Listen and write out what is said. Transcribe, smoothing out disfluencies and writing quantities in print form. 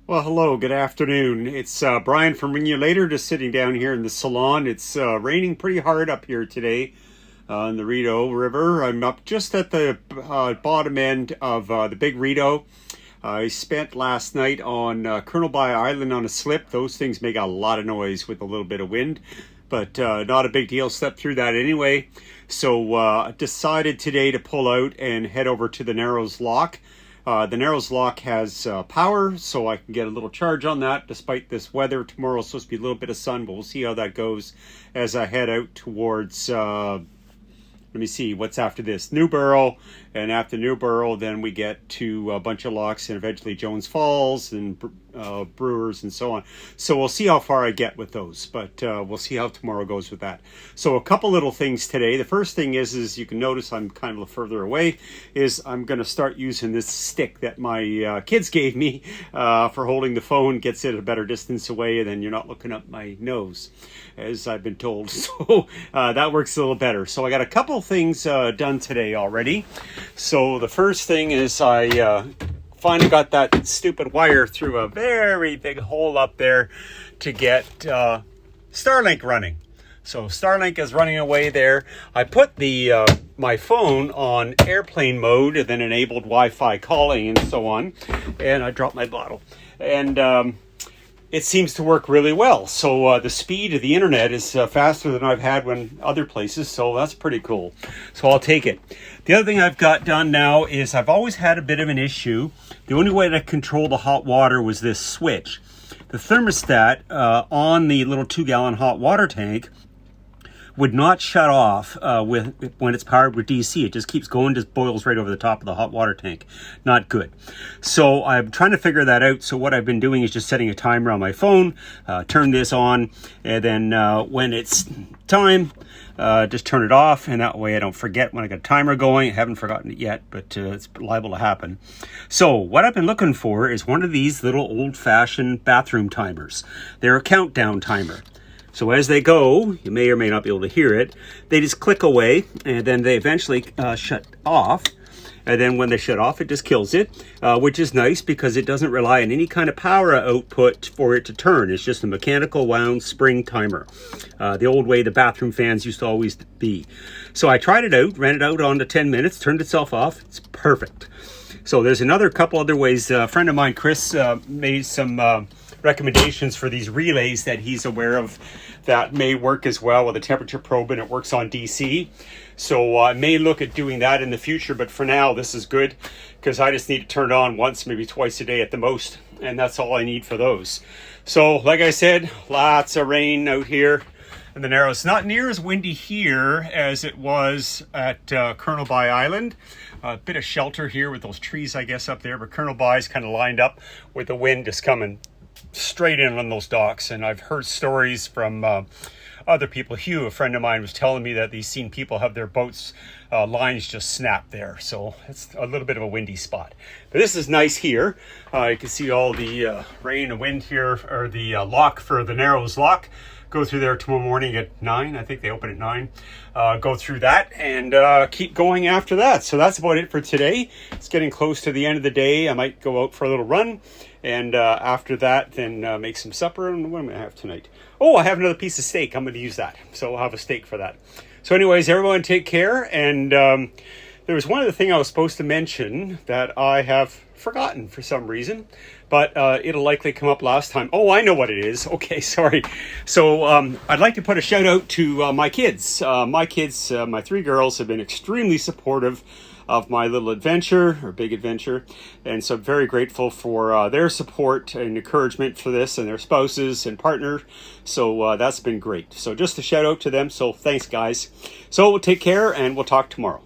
Well, hello, good afternoon. It's Brian from Ring You Later, just sitting down here in the salon. It's raining pretty hard up here today in the Rideau River. I'm up just at the bottom end of the Big Rideau. I spent last night on Colonel By Island on a slip. Those things make a lot of noise with a little bit of wind, but not a big deal. Slept through that anyway. So decided today to pull out and head over to the Narrows Lock. The Narrows Lock has power, so I can get a little charge on that despite this weather. Tomorrow's supposed to be a little bit of sun, but we'll see how that goes as I head out towards, let me see, what's after this? Newborough, and after Newborough, then we get to a bunch of locks and eventually Jones Falls and Brewers and so on. So we'll see how far I get with those, but we'll see how tomorrow goes with that. So a couple little things today. The first thing is you can notice I'm kind of further away, is I'm going to start using this stick that my kids gave me for holding the phone. Gets it a better distance away, and then you're not looking up my nose, as I've been told. So that works a little better. So I got a couple things done today already. So the first thing is I finally got that stupid wire through a very big hole up there to get Starlink running. So Starlink is running away there. I put the my phone on airplane mode and then enabled Wi-Fi calling and so on. And I dropped my bottle. And it seems to work really well. So the speed of the internet is faster than I've had when other places. So that's pretty cool. So I'll take it. The other thing I've got done now is I've always had a bit of an issue. The only way to control the hot water was this switch. The thermostat on the little 2-gallon hot water tank would not shut off when it's powered with DC. It just keeps going, just boils right over the top of the hot water tank. Not good. So I'm trying to figure that out. So what I've been doing is just setting a timer on my phone, turn this on, and then when it's time, just turn it off, and that way I don't forget when I got a timer going. I haven't forgotten it yet, but it's liable to happen. So what I've been looking for is one of these little old-fashioned bathroom timers. They're a countdown timer. So as they go, you may or may not be able to hear it, they just click away, and then they eventually shut off. And then when they shut off, it just kills it, which is nice because it doesn't rely on any kind of power output for it to turn. It's just a mechanical wound spring timer, the old way the bathroom fans used to always be. So I tried it out, ran it out on to 10 minutes, turned itself off. It's perfect. So there's another couple other ways. A friend of mine, Chris, made some recommendations for these relays that he's aware of that may work as well with a temperature probe, and it works on DC. So I may look at doing that in the future, but for now this is good because I just need to turn it on once, maybe twice a day at the most, and that's all I need for those. So like I said, lots of rain out here in the Narrows. Not near as windy here as it was at Colonel By Island. A bit of shelter here with those trees, I guess, up there, but Colonel By is kind of lined up with the wind just coming straight in on those docks. And I've heard stories from other people. Hugh, a friend of mine, was telling me that he's seen people have their boats lines just snap there. So it's a little bit of a windy spot, but this is nice here. You can see all the rain and wind here, or the lock for the Narrows Lock. Go through there tomorrow morning at 9. I think they open at 9. Go through that and keep going after that. So that's about it for today. It's getting close to the end of the day. I might go out for a little run. And after that, then make some supper. And what am I going to have tonight? Oh, I have another piece of steak. I'm going to use that. So I'll have a steak for that. So anyways, everyone take care. And there was one other thing I was supposed to mention that I have forgotten for some reason. But it'll likely come up last time. Oh, I know what it is. Okay, sorry. So I'd like to put a shout out to my kids. My 3 girls, have been extremely supportive of my little adventure, or big adventure. And so I'm very grateful for their support and encouragement for this, and their spouses and partner. So that's been great. So just a shout out to them. So thanks, guys. So take care, and we'll talk tomorrow.